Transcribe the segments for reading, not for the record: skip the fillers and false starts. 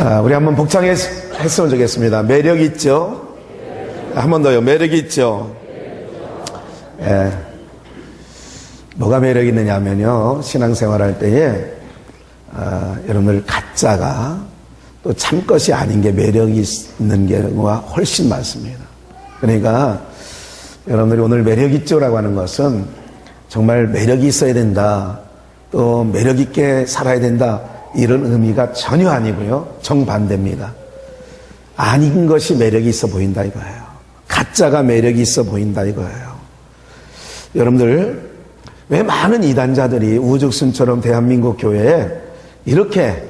우리 한번 복창했으면 좋겠습니다. 매력 있죠? 한 번 더요. 매력 있죠? 예. 뭐가 매력 있느냐 하면요, 신앙생활 할 때에 여러분들 가짜가 또 참것이 아닌 게 매력이 있는 경우가 훨씬 많습니다. 그러니까 여러분들이 오늘 매력 있죠라고 하는 것은 정말 매력이 있어야 된다, 또 매력 있게 살아야 된다, 이런 의미가 전혀 아니고요, 정반대입니다. 아닌 것이 매력이 있어 보인다 이거예요. 가짜가 매력이 있어 보인다 이거예요. 여러분들, 왜 많은 이단자들이 우죽순처럼 대한민국 교회에 이렇게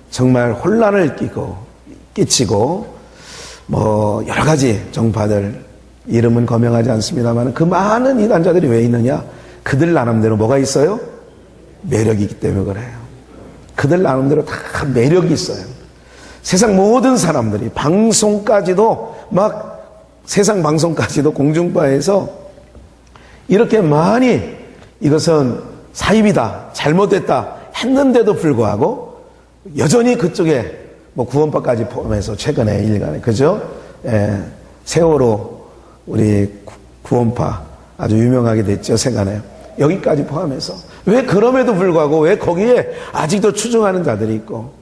정말 혼란을 끼치고 여러 가지 정파들 이름은 거명하지 않습니다만 그 많은 이단자들이 왜 있느냐? 그들 나름대로 뭐가 있어요? 매력이 있기 때문에 그래요. 그들 나름대로 다 매력이 있어요. 세상 모든 사람들이 방송까지도 세상 방송까지도 공중파에서 이렇게 많이 이것은 사입이다, 잘못됐다 했는데도 불구하고 여전히 그쪽에 구원파까지 포함해서 최근에 일간에, 그죠? 예, 세월호 우리 구원파 아주 유명하게 됐죠, 세간에. 여기까지 포함해서. 왜 그럼에도 불구하고 왜 거기에 아직도 추종하는 자들이 있고,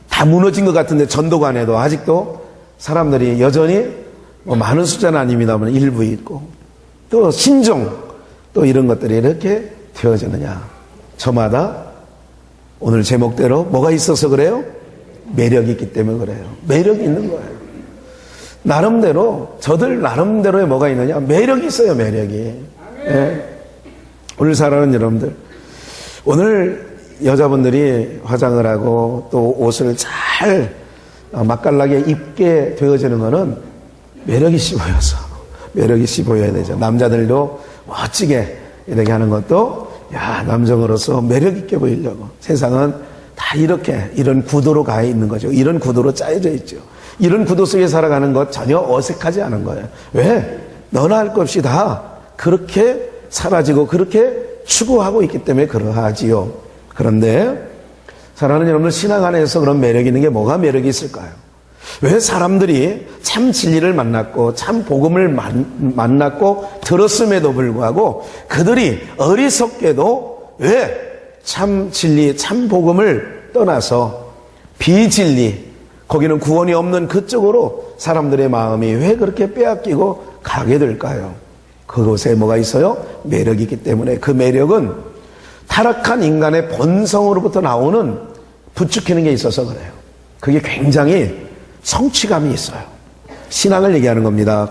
다 무너진 것 같은데 전도관에도 아직도 사람들이 여전히 많은 숫자는 아닙니다만 일부 있고, 또 신종, 또 이런 것들이 이렇게 되어지느냐. 저마다 오늘 제목대로 뭐가 있어서 그래요? 매력이 있기 때문에 그래요. 매력이 있는 거예요. 나름대로, 저들 나름대로에 뭐가 있느냐? 매력이 있어요, 매력이. 네. 오늘 살아가는 여러분들, 오늘 여자분들이 화장을 하고 또 옷을 잘 맛깔나게 입게 되어지는 거는 매력이 있어 보여서, 매력이 있어 보여야 되죠. 남자들도 멋지게 이렇게 하는 것도, 남성으로서 매력 있게 보이려고. 세상은 다 이런 구도로 가 있는 거죠. 이런 구도로 짜여져 있죠. 이런 구도 속에 살아가는 것 전혀 어색하지 않은 거예요. 왜? 너나 할 것 없이 다 그렇게 사라지고 그렇게 추구하고 있기 때문에 그러하지요. 그런데 사랑하는 여러분들, 신앙 안에서 그런 매력이 있는 게 뭐가 매력이 있을까요? 왜 사람들이 참 진리를 만났고 참 복음을 만났고 들었음에도 불구하고 그들이 어리석게도 왜 참 진리, 참 복음을 떠나서 비진리, 거기는 구원이 없는 그쪽으로 사람들의 마음이 왜 그렇게 빼앗기고 가게 될까요? 그곳에 뭐가 있어요? 매력이 있기 때문에. 그 매력은 타락한 인간의 본성으로부터 나오는 부추기는 게 있어서 그래요. 그게 굉장히 성취감이 있어요. 신앙을 얘기하는 겁니다.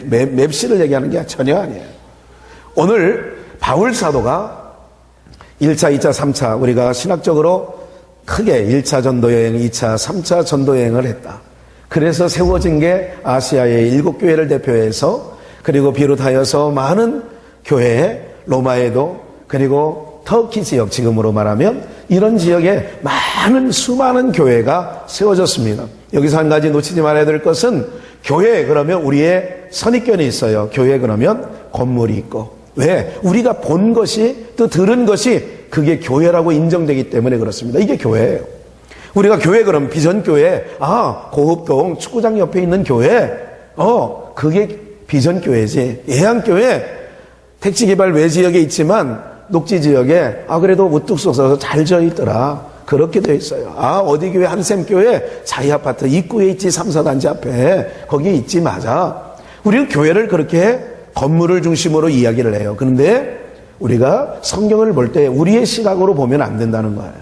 맵시를 얘기하는 게 전혀 아니에요. 오늘 바울 사도가 1차, 2차, 3차 우리가 신학적으로 크게 1차 전도여행, 2차, 3차 전도여행을 했다. 그래서 세워진 게 아시아의 7교회를 대표해서, 그리고 비롯하여서 많은 교회에, 로마에도, 그리고 터키 지역, 지금으로 말하면 이런 지역에 수많은 교회가 세워졌습니다. 여기서 한 가지 놓치지 말아야 될 것은, 교회 그러면 우리의 선입견이 있어요. 교회 그러면 건물이 있고. 왜? 우리가 본 것이, 또 들은 것이 그게 교회라고 인정되기 때문에 그렇습니다. 이게 교회예요. 우리가 교회 그러면 비전교회, 고흡동 축구장 옆에 있는 교회, 그게 비전교회지. 예양교회 택지개발 외지역에 있지만 녹지지역에 그래도 우뚝 솟아서 잘 져 있더라. 그렇게 되어 있어요. 어디 교회, 한샘교회 자이아파트 입구에 있지, 3사단지 앞에 거기에 있지. 맞아. 우리는 교회를 그렇게 건물을 중심으로 이야기를 해요. 그런데 우리가 성경을 볼 때 우리의 시각으로 보면 안 된다는 거예요.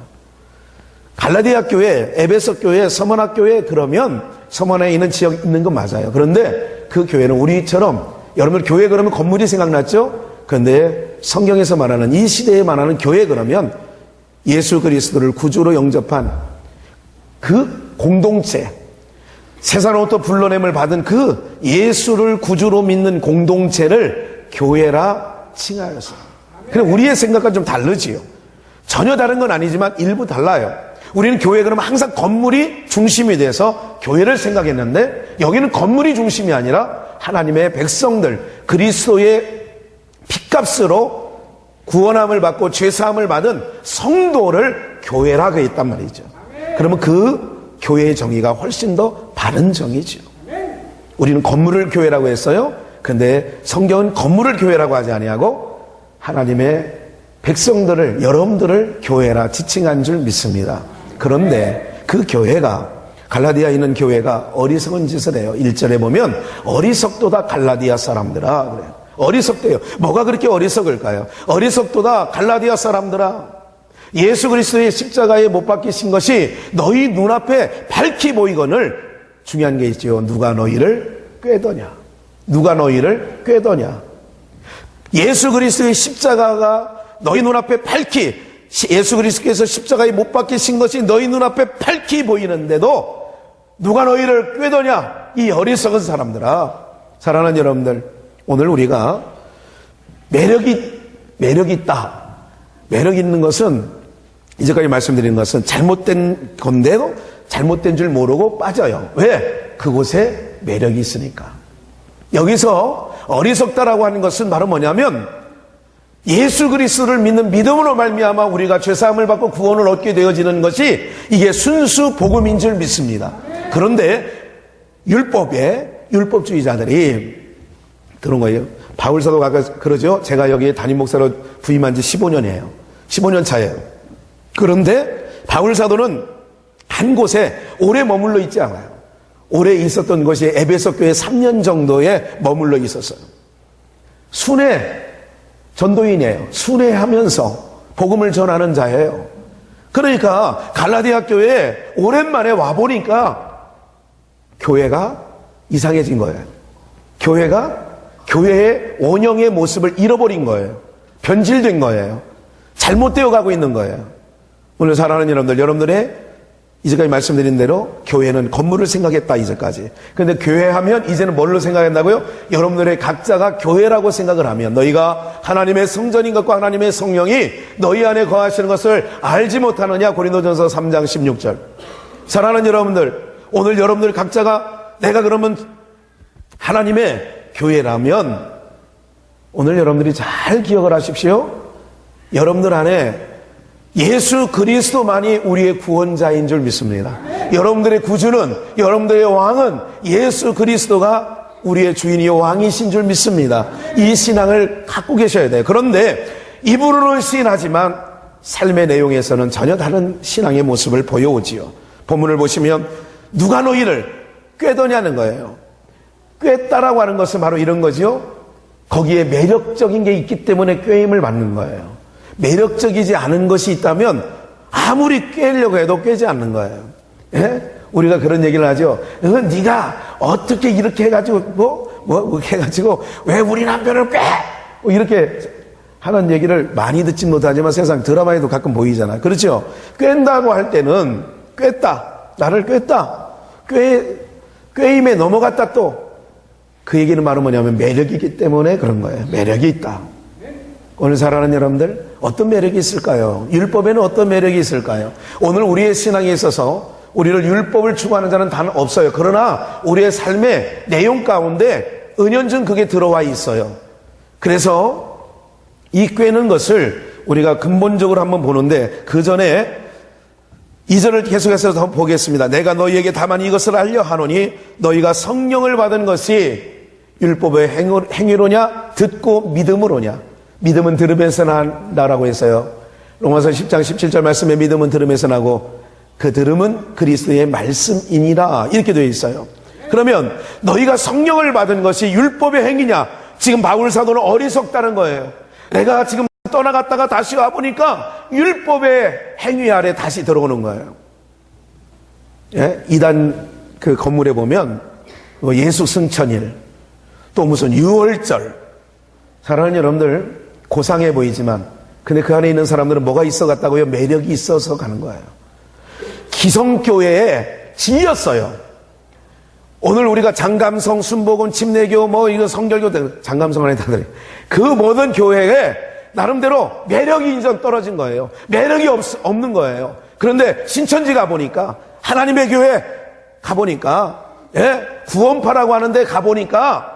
갈라디아 교회, 에베소 교회, 서머나 교회, 그러면 서머나에 있는 지역 있는 건 맞아요. 그런데 그 교회는 우리처럼, 여러분 교회 그러면 건물이 생각났죠? 그런데 성경에서 말하는, 이 시대에 말하는 교회 그러면 예수 그리스도를 구주로 영접한 그 공동체, 세상으로부터 불러냄을 받은 그 예수를 구주로 믿는 공동체를 교회라 칭하였어요. 그럼 우리의 생각과 좀 다르지요. 전혀 다른 건 아니지만 일부 달라요. 우리는 교회 그러면 항상 건물이 중심이 돼서 교회를 생각했는데, 여기는 건물이 중심이 아니라 하나님의 백성들, 그리스도의 핏값으로 구원함을 받고 죄사함을 받은 성도를 교회라고 했단 말이죠. 그러면 그 교회의 정의가 훨씬 더 바른 정의죠. 우리는 건물을 교회라고 했어요. 근데 성경은 건물을 교회라고 하지 아니하고 하나님의 백성들을, 여러분들을 교회라 지칭한 줄 믿습니다. 그런데 그 교회가, 갈라디아에 있는 교회가 어리석은 짓을 해요. 1절에 보면 어리석도다 갈라디아 사람들아 그래요. 어리석대요. 뭐가 그렇게 어리석을까요? 어리석도다 갈라디아 사람들아, 예수 그리스도의 십자가에 못 박히신 것이 너희 눈앞에 밝히 보이거늘, 중요한 게 있죠. 누가 너희를 꾀더냐? 누가 너희를 꾀더냐? 예수 그리스도의 십자가가 너희 눈앞에 밝히, 예수 그리스도께서 십자가에 못 박히신 것이 너희 눈앞에 밝히 보이는데도 누가 너희를 꾀더냐? 이 어리석은 사람들아. 사랑하는 여러분들, 오늘 우리가 매력이 있다. 매력 있는 것은, 이제까지 말씀드린 것은 잘못된 건데도 잘못된 줄 모르고 빠져요. 왜? 그곳에 매력이 있으니까. 여기서 어리석다라고 하는 것은 바로 뭐냐면, 예수 그리스도를 믿는 믿음으로 말미암아 우리가 죄사함을 받고 구원을 얻게 되어지는 것이 이게 순수 복음인 줄 믿습니다. 그런데 율법주의자들이 그런 거예요. 바울 사도가 아까 그러죠. 제가 여기 담임 목사로 부임한 지 15년이에요. 15년 차예요. 그런데 바울 사도는 한 곳에 오래 머물러 있지 않아요. 오래 있었던 것이 에베소 교회 3년 정도에 머물러 있었어요. 순회 전도인이에요. 순회하면서 복음을 전하는 자예요. 그러니까 갈라디아 교회에 오랜만에 와보니까 교회가 이상해진 거예요. 교회의 원형의 모습을 잃어버린 거예요. 변질된 거예요. 잘못되어 가고 있는 거예요. 오늘 사랑하는 여러분들의 이제까지 말씀드린 대로 교회는 건물을 생각했다, 이제까지. 근데 교회 하면 이제는 뭘로 생각한다고요? 여러분들의 각자가 교회라고 생각을 하면, 너희가 하나님의 성전인 것과 하나님의 성령이 너희 안에 거하시는 것을 알지 못하느냐? 고린도전서 3장 16절. 사랑하는 여러분들, 오늘 여러분들 각자가 내가 그러면 하나님의 교회라면, 오늘 여러분들이 잘 기억을 하십시오. 여러분들 안에 예수 그리스도만이 우리의 구원자인 줄 믿습니다. 여러분들의 구주는, 여러분들의 왕은 예수 그리스도가 우리의 주인이요 왕이신 줄 믿습니다. 이 신앙을 갖고 계셔야 돼요. 그런데 입으로는 시인하지만 삶의 내용에서는 전혀 다른 신앙의 모습을 보여오지요. 본문을 보시면 누가 너희를 꾀더냐는 거예요. 꾀다라고 하는 것은 바로 이런 거죠. 거기에 매력적인 게 있기 때문에 꾀임을 받는 거예요. 매력적이지 않은 것이 있다면 아무리 꿰려고 해도 꿰지 않는 거예요. 예? 우리가 그런 얘기를 하죠. 네가 어떻게 이렇게 해가지고 뭐 해가지고 왜 우리 남편을 꿰? 이렇게 하는 얘기를 많이 듣진 못하지만 세상 드라마에도 가끔 보이잖아요. 그렇죠? 꿰다고 할 때는 꿰다, 나를 꿰다, 꿰임에 넘어갔다. 또 그 얘기는 바로 뭐냐면 매력이기 때문에 그런 거예요. 매력이 있다. 오늘 사랑하는 여러분들, 어떤 매력이 있을까요? 율법에는 어떤 매력이 있을까요? 오늘 우리의 신앙에 있어서 우리를 율법을 추구하는 자는 단 없어요. 그러나 우리의 삶의 내용 가운데 은연중 그게 들어와 있어요. 그래서 이 꿰는 것을 우리가 근본적으로 한번 보는데, 그 전에 2절을 계속해서 더 보겠습니다. 내가 너희에게 다만 이것을 알려 하노니 너희가 성령을 받은 것이 율법의 행위로냐 듣고 믿음으로냐. 믿음은 들음에서 난다라고 했어요. 로마서 10장 17절 말씀에 믿음은 들음에서 나고 그 들음은 그리스도의 말씀이니라, 이렇게 되어 있어요. 그러면 너희가 성령을 받은 것이 율법의 행위냐? 지금 바울 사도는 어리석다는 거예요. 내가 지금 떠나갔다가 다시 와보니까 율법의 행위 아래 다시 들어오는 거예요. 예? 이단 그 건물에 보면 예수 승천일, 또 무슨 유월절, 사랑하는 여러분들, 고상해 보이지만 근데 그 안에 있는 사람들은 뭐가 있어 갔다고요? 매력이 있어서 가는 거예요. 기성교회에 질렸어요. 오늘 우리가 장감성, 순복음, 침례교, 이거 성결교, 장감성 안에 다들 그 모든 교회에 나름대로 매력이 이제 떨어진 거예요. 매력이 없는 거예요. 그런데 신천지 가보니까, 하나님의 교회 가보니까, 예? 구원파라고 하는데 가보니까,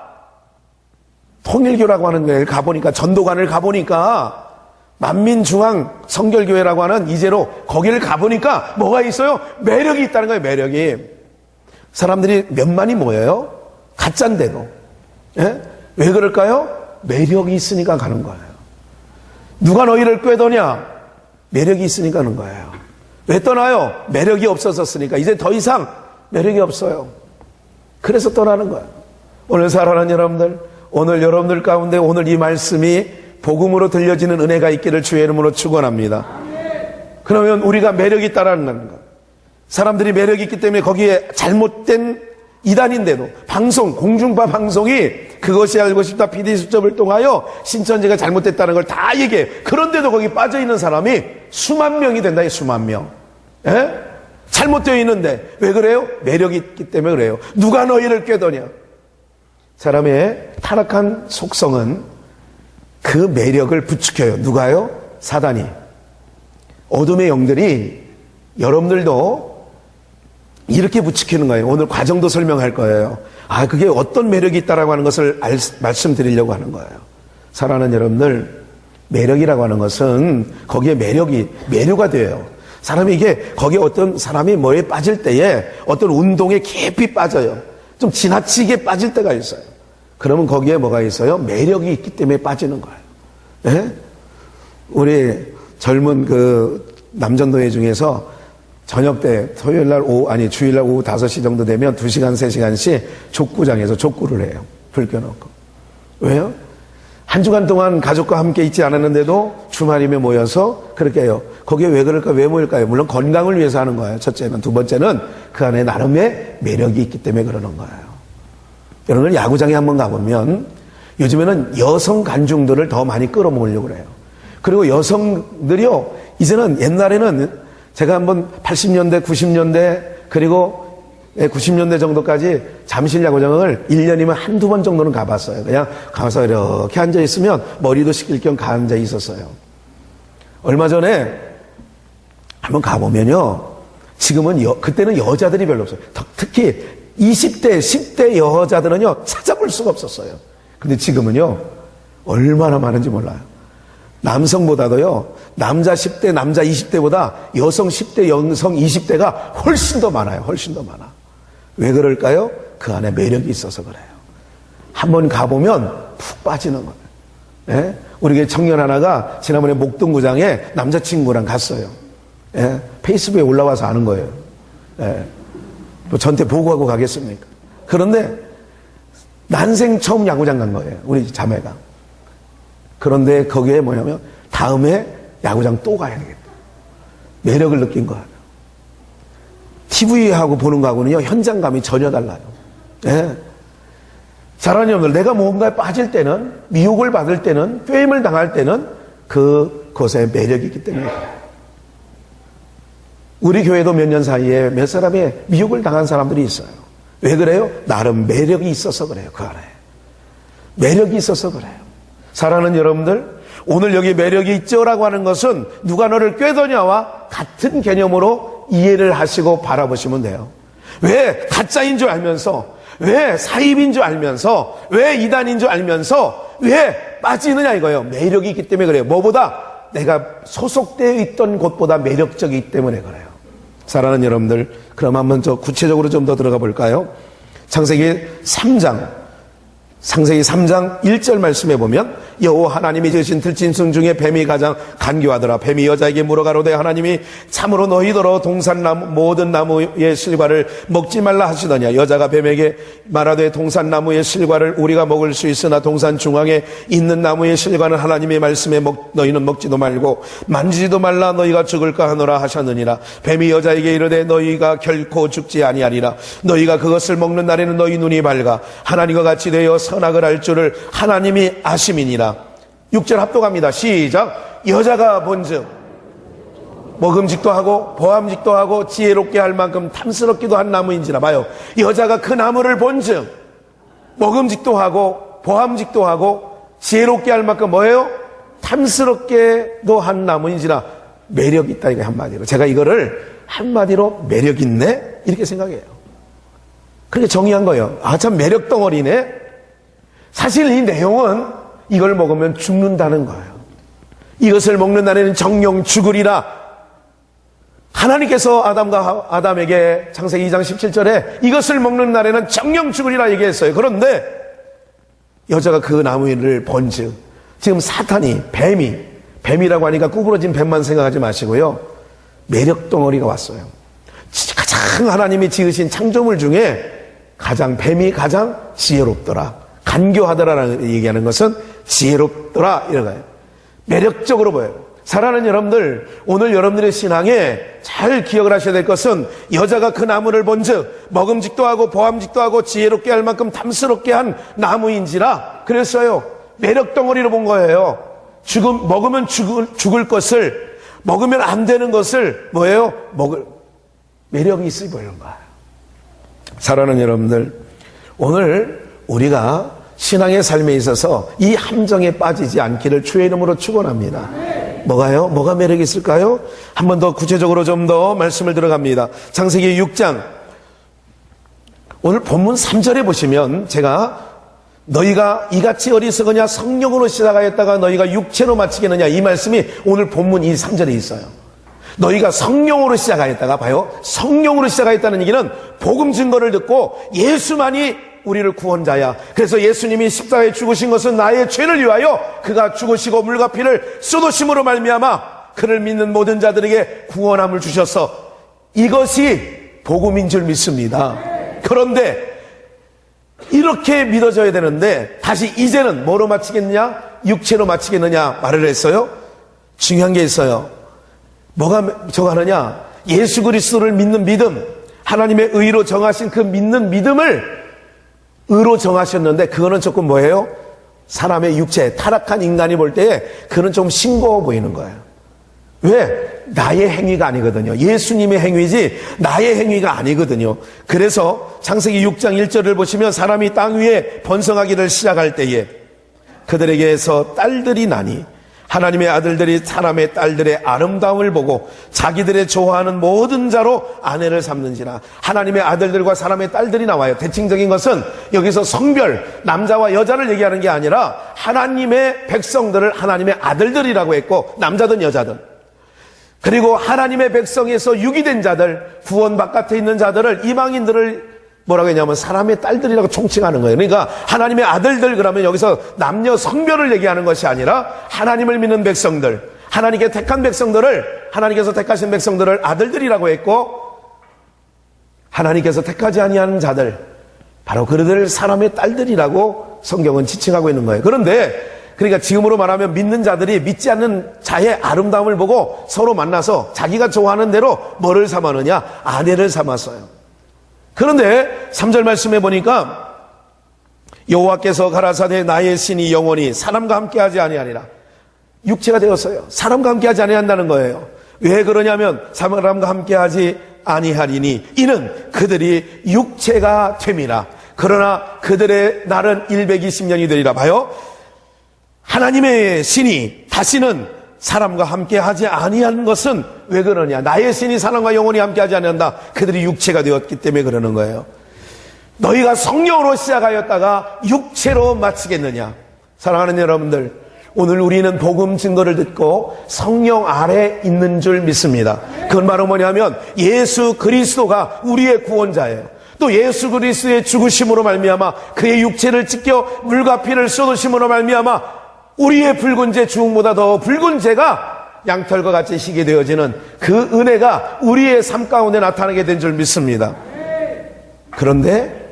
통일교라고 하는 데를 가보니까, 전도관을 가보니까 만민중앙 성결교회라고 하는 이제로 거기를 가보니까 뭐가 있어요? 매력이 있다는 거예요. 매력이. 사람들이 몇만이 모여요. 가짜인데도. 예? 왜 그럴까요? 매력이 있으니까 가는 거예요. 누가 너희를 꾀더냐? 매력이 있으니까 가는 거예요. 왜 떠나요? 매력이 없어졌으니까. 이제 더 이상 매력이 없어요. 그래서 떠나는 거예요. 오늘 사랑하는 여러분들, 오늘 여러분들 가운데 오늘 이 말씀이 복음으로 들려지는 은혜가 있기를 주의 이름으로 축원합니다. 그러면 우리가 매력이 있다라는 것. 사람들이 매력이 있기 때문에 거기에 잘못된 이단인데도 방송, 공중파 방송이 그것이 알고 싶다 PD 수첩을 통하여 신천지가 잘못됐다는 걸 다 얘기해요. 그런데도 거기 빠져있는 사람이 수만 명이 된다. 수만 명. 예? 잘못되어 있는데 왜 그래요? 매력이 있기 때문에 그래요. 누가 너희를 꾀더냐? 사람의 타락한 속성은 그 매력을 부추겨요. 누가요? 사단이. 어둠의 영들이 여러분들도 이렇게 부추기는 거예요. 오늘 과정도 설명할 거예요. 그게 어떤 매력이 있다라고 하는 것을 말씀드리려고 하는 거예요. 사랑하는 여러분들, 매력이라고 하는 것은 거기에 매료가 돼요. 사람이 이게 거기에 어떤 사람이 뭐에 빠질 때에 어떤 운동에 깊이 빠져요. 좀 지나치게 빠질 때가 있어요. 그러면 거기에 뭐가 있어요? 매력이 있기 때문에 빠지는 거예요. 예? 우리 젊은 그 남전도회 중에서 저녁 때 토요일날 주일날 오후 5시 정도 되면 2시간, 3시간씩 족구장에서 족구를 해요. 불 켜놓고. 왜요? 한 주간 동안 가족과 함께 있지 않았는데도 주말이면 모여서 그렇게 해요. 거기에 왜 그럴까? 왜 모일까요? 물론 건강을 위해서 하는 거예요. 첫째는. 두 번째는 그 안에 나름의 매력이 있기 때문에 그러는 거예요. 여러분 야구장에 한번 가보면 요즘에는 여성 관중들을 더 많이 끌어모으려고 그래요. 그리고 여성들이요, 이제는 옛날에는 제가 한번 80년대, 90년대, 그리고 90년대 정도까지 잠실 야구장을 1년이면 한두 번 정도는 가봤어요. 그냥 가서 이렇게 앉아있으면 머리도 식힐 겸 앉아 있었어요. 얼마 전에 한번 가보면요, 지금은 그때는 여자들이 별로 없어요. 특히 20대, 10대 여자들은요, 찾아볼 수가 없었어요. 근데 지금은요, 얼마나 많은지 몰라요. 남성보다도요, 남자 10대, 남자 20대보다 여성 10대, 여성 20대가 훨씬 더 많아요. 훨씬 더 많아. 왜 그럴까요? 그 안에 매력이 있어서 그래요. 한번 가보면 푹 빠지는 거예요. 예? 우리 교회 청년 하나가 지난번에 목동구장에 남자친구랑 갔어요. 예? 페이스북에 올라와서 아는 거예요. 예. 뭐 전태 보고하고 가겠습니까? 그런데 난생 처음 야구장 간 거예요. 우리 자매가. 그런데 거기에 뭐냐면 다음에 야구장 또 가야 되겠다. 매력을 느낀 거예요. TV하고 보는 거하고는요, 현장감이 전혀 달라요. 예. 사랑하는 여러분들, 내가 뭔가에 빠질 때는, 미혹을 받을 때는, 꾀임을 당할 때는 그것에 매력이 있기 때문에 우리 교회도 몇 년 사이에 몇 사람의 미혹을 당한 사람들이 있어요. 왜 그래요? 나름 매력이 있어서 그래요. 그 안에 매력이 있어서 그래요. 사랑하는 여러분들, 오늘 여기 매력이 있죠라고 하는 것은 누가 너를 꾀더냐와 같은 개념으로 이해를 하시고 바라보시면 돼요. 왜 가짜인 줄 알면서, 왜 사입인 줄 알면서, 왜 이단인 줄 알면서 왜 빠지느냐 이거예요. 매력이 있기 때문에 그래요. 뭐보다 내가 소속되어 있던 곳보다 매력적이기 때문에 그래요. 사랑하는 여러분들, 그럼 한번 구체적으로 좀 더 들어가 볼까요? 창세기 3장 1절 말씀해 보면, 여호와 하나님이 지으신 들짐승 중에 뱀이 가장 간교하더라. 뱀이 여자에게 물어가로되 하나님이 참으로 너희더러 동산나무 모든 나무의 실과를 먹지 말라 하시더냐. 여자가 뱀에게 말하되 동산나무의 실과를 우리가 먹을 수 있으나 동산 중앙에 있는 나무의 실과는 하나님의 말씀에 너희는 먹지도 말고 만지지도 말라 너희가 죽을까 하노라 하셨느니라. 뱀이 여자에게 이르되 너희가 결코 죽지 아니하리라. 너희가 그것을 먹는 날에는 너희 눈이 밝아 하나님과 같이 되어 선악을 알 줄을 하나님이 아심이니라. 6절 합독합니다. 시작. 여자가 본즉 먹음직도 하고 보암직도 하고 지혜롭게 할 만큼 탐스럽기도 한 나무인지라. 봐요. 여자가 그 나무를 본즉 먹음직도 하고 보암직도 하고 지혜롭게 할 만큼 뭐예요? 탐스럽게도 한 나무인지라. 매력 있다, 이거 한마디로. 제가 이거를 한마디로 매력 있네 이렇게 생각해요. 그렇게 정의한 거예요. 참 매력 덩어리네. 사실 이 내용은 이걸 먹으면 죽는다는 거예요. 이것을 먹는 날에는 정령 죽으리라. 하나님께서 아담에게 창세기 2장 17절에 이것을 먹는 날에는 정령 죽으리라 얘기했어요. 그런데 여자가 그 나무를 본즉, 지금 사탄이, 뱀이라고 하니까 구부러진 뱀만 생각하지 마시고요, 매력 덩어리가 왔어요. 가장 하나님이 지으신 창조물 중에 뱀이 가장 지혜롭더라, 간교하더라라는 얘기하는 것은 지혜롭더라 이런 거예요. 매력적으로 보여요. 사랑하는 여러분들, 오늘 여러분들의 신앙에 잘 기억을 하셔야 될 것은, 여자가 그 나무를 본즉 먹음직도 하고 보암직도 하고 지혜롭게 할 만큼 탐스럽게 한 나무인지라 그랬어요. 매력 덩어리로 본 거예요. 먹으면 죽을 것을, 먹으면 안 되는 것을 뭐예요? 매력이 있어 보이는 거예요. 사랑하는 여러분들, 오늘 우리가 신앙의 삶에 있어서 이 함정에 빠지지 않기를 주의 이름으로 축원합니다. 뭐가요? 뭐가 매력이 있을까요? 한 번 더 구체적으로 좀 더 말씀을 들어갑니다. 창세기 6장 오늘 본문 3절에 보시면, 제가 너희가 이같이 어리석으냐 성령으로 시작하였다가 너희가 육체로 마치겠느냐, 이 말씀이 오늘 본문 이 3절에 있어요. 너희가 성령으로 시작하였다가, 봐요, 성령으로 시작하였다는 얘기는 복음 증거를 듣고 예수만이 우리를 구원자야, 그래서 예수님이 십자가에 죽으신 것은 나의 죄를 위하여 그가 죽으시고 물과 피를 쏟으심으로 말미암아 그를 믿는 모든 자들에게 구원함을 주셔서, 이것이 복음인 줄 믿습니다. 그런데 이렇게 믿어져야 되는데, 다시 이제는 뭐로 마치겠느냐, 육체로 마치겠느냐 말을 했어요. 중요한 게 있어요. 뭐가 정하느냐, 예수 그리스도를 믿는 믿음, 하나님의 의로 정하신 그 믿는 믿음을 의로 정하셨는데, 그거는 조금 뭐예요? 사람의 육체, 타락한 인간이 볼 때에 그는 좀 싱거워 보이는 거예요. 왜? 나의 행위가 아니거든요. 예수님의 행위지 나의 행위가 아니거든요. 그래서 창세기 6장 1절을 보시면, 사람이 땅 위에 번성하기를 시작할 때에 그들에게서 딸들이 나니 하나님의 아들들이 사람의 딸들의 아름다움을 보고 자기들의 좋아하는 모든 자로 아내를 삼는지라. 하나님의 아들들과 사람의 딸들이 나와요. 대칭적인 것은 여기서 성별, 남자와 여자를 얘기하는 게 아니라 하나님의 백성들을 하나님의 아들들이라고 했고, 남자든 여자든. 그리고 하나님의 백성에서 유기된 자들, 구원 바깥에 있는 자들을, 이방인들을 뭐라고 했냐면 사람의 딸들이라고 총칭하는 거예요. 그러니까 하나님의 아들들, 그러면 여기서 남녀 성별을 얘기하는 것이 아니라 하나님을 믿는 백성들, 하나님께 택한 백성들을, 하나님께서 택하신 백성들을 아들들이라고 했고, 하나님께서 택하지 아니하는 자들, 바로 그들을 사람의 딸들이라고 성경은 지칭하고 있는 거예요. 그런데 그러니까 지금으로 말하면 믿는 자들이 믿지 않는 자의 아름다움을 보고 서로 만나서 자기가 좋아하는 대로 뭐를 삼았느냐, 아내를 삼았어요. 그런데 3절 말씀해 보니까, 여호와께서 가라사대 나의 신이 영원히 사람과 함께하지 아니하리라. 육체가 되었어요. 사람과 함께하지 아니한다는 거예요. 왜 그러냐면 사람과 함께하지 아니하리니 이는 그들이 육체가 됨이라. 그러나 그들의 날은 120년이 되리라. 봐요, 하나님의 신이 다시는 사람과 함께 하지 아니하는 것은 왜 그러냐, 나의 신이 사람과 영원히 함께 하지 아니한다. 그들이 육체가 되었기 때문에 그러는 거예요. 너희가 성령으로 시작하였다가 육체로 마치겠느냐. 사랑하는 여러분들, 오늘 우리는 복음 증거를 듣고 성령 아래 있는 줄 믿습니다. 그건 바로 뭐냐면 예수 그리스도가 우리의 구원자예요. 또 예수 그리스도의 죽으심으로 말미암아 그의 육체를 찢겨 물과 피를 쏟으심으로 말미암아 우리의 붉은 죄, 주홍보다 더 붉은 죄가 양털과 같이 희게 되어지는 그 은혜가 우리의 삶 가운데 나타나게 된 줄 믿습니다. 그런데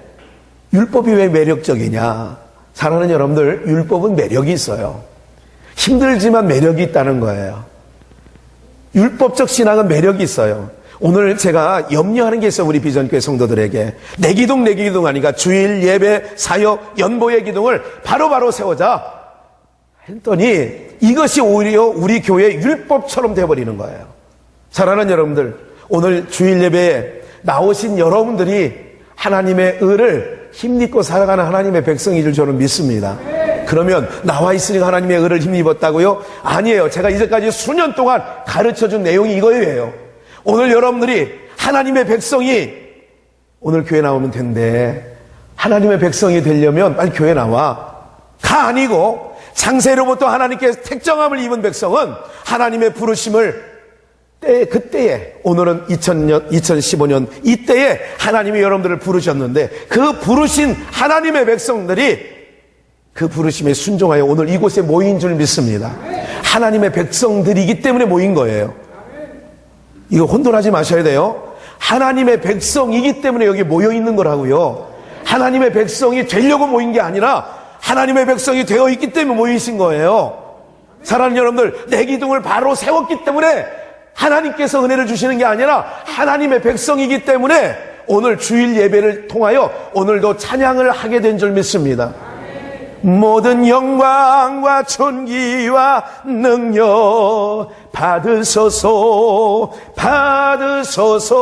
율법이 왜 매력적이냐? 사랑하는 여러분들, 율법은 매력이 있어요. 힘들지만 매력이 있다는 거예요. 율법적 신앙은 매력이 있어요. 오늘 제가 염려하는 게 있어요. 우리 비전교회 성도들에게. 내 기둥 하니까 주일, 예배, 사역, 연보의 기둥을 바로바로 세우자 했더니 이것이 오히려 우리 교회의 율법처럼 되어버리는 거예요. 사랑하는 여러분들, 오늘 주일 예배에 나오신 여러분들이 하나님의 의를 힘입고 살아가는 하나님의 백성인 줄 저는 믿습니다. 그러면 나와 있으니까 하나님의 의를 힘입었다고요? 아니에요. 제가 이제까지 수년 동안 가르쳐준 내용이 이거예요. 오늘 여러분들이 하나님의 백성이 오늘 교회 나오면 된대. 하나님의 백성이 되려면 빨리 교회 나와. 가 아니고 창세로부터 하나님께 택정함을 입은 백성은 하나님의 부르심을 그때에, 오늘은 2015년 이때에 하나님이 여러분들을 부르셨는데, 그 부르신 하나님의 백성들이 그 부르심에 순종하여 오늘 이곳에 모인 줄 믿습니다. 하나님의 백성들이기 때문에 모인 거예요. 이거 혼돈하지 마셔야 돼요. 하나님의 백성이기 때문에 여기 모여 있는 거라고요. 하나님의 백성이 되려고 모인 게 아니라 하나님의 백성이 되어 있기 때문에 모이신 거예요. 사랑하는 여러분들, 내 기둥을 바로 세웠기 때문에 하나님께서 은혜를 주시는 게 아니라 하나님의 백성이기 때문에 오늘 주일 예배를 통하여 오늘도 찬양을 하게 된 줄 믿습니다. 모든 영광과 존귀와 능력 받으소서, 받으소서.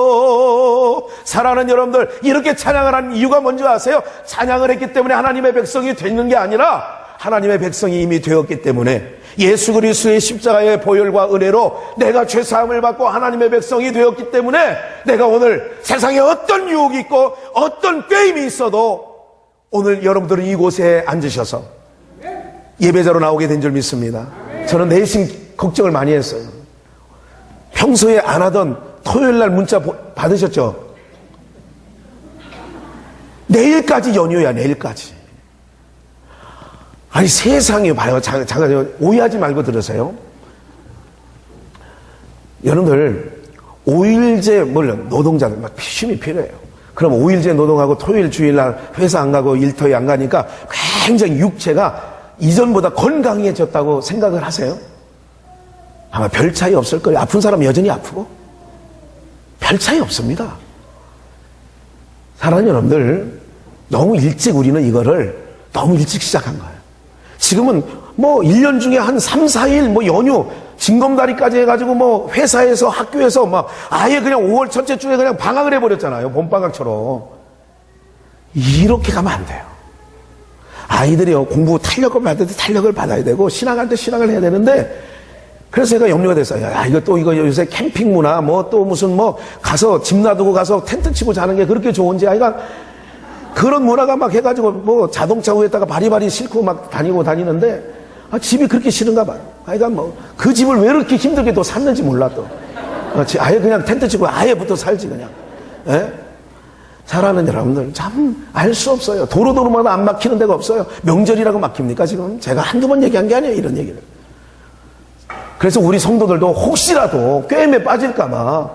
사랑하는 여러분들, 이렇게 찬양을 한 이유가 뭔지 아세요? 찬양을 했기 때문에 하나님의 백성이 되는 게 아니라 하나님의 백성이 이미 되었기 때문에, 예수 그리스도의 십자가의 보혈과 은혜로 내가 죄사함을 받고 하나님의 백성이 되었기 때문에 내가 오늘 세상에 어떤 유혹이 있고 어떤 꾀임이 있어도 오늘 여러분들은 이곳에 앉으셔서 예배자로 나오게 된 줄 믿습니다. 저는 내심 걱정을 많이 했어요. 평소에 안 하던 토요일날 문자 받으셨죠? 내일까지 연휴야, 내일까지. 아니, 세상에 봐요. 잠깐 오해하지 말고 들으세요. 여러분들 5일제 물론 노동자들 막 쉼이 필요해요. 그럼 5일제 노동하고 토요일 주일날 회사 안 가고 일터에 안 가니까 굉장히 육체가 이전보다 건강해졌다고 생각을 하세요? 아마 별 차이 없을 거예요. 아픈 사람은 여전히 아프고 별 차이 없습니다. 사랑하는 여러분들, 너무 일찍 우리는 이거를 너무 일찍 시작한 거예요. 지금은 뭐 1년 중에 한 3, 4일 뭐 연휴 징검다리까지 해가지고 뭐 회사에서 학교에서 막 아예 그냥 5월 첫째 주에 그냥 방학을 해버렸잖아요. 봄방학처럼. 이렇게 가면 안 돼요. 아이들이요, 공부 탄력을 받을 때 탄력을 받아야 되고 신앙할 때 신앙을 해야 되는데, 그래서 제가 염려가 됐어요. 야, 이거 요새 캠핑 문화 뭐 또 무슨 뭐 가서 집 놔두고 가서 텐트 치고 자는 게 그렇게 좋은지, 아이가 그런 문화가 막 해가지고 뭐 자동차 위에다가 바리바리 싣고 막 다니는데, 집이 그렇게 싫은가 봐요. 아이가 뭐 그 집을 왜 이렇게 힘들게 또 샀는지 몰라 또. 아예 그냥 텐트 치고 아예부터 살지 그냥. 예? 사랑하는 여러분들, 참 알 수 없어요. 도로마다 안 막히는 데가 없어요. 명절이라고 막힙니까 지금? 제가 한두 번 얘기한 게 아니에요, 이런 얘기를. 그래서 우리 성도들도 혹시라도 꾀임에 빠질까봐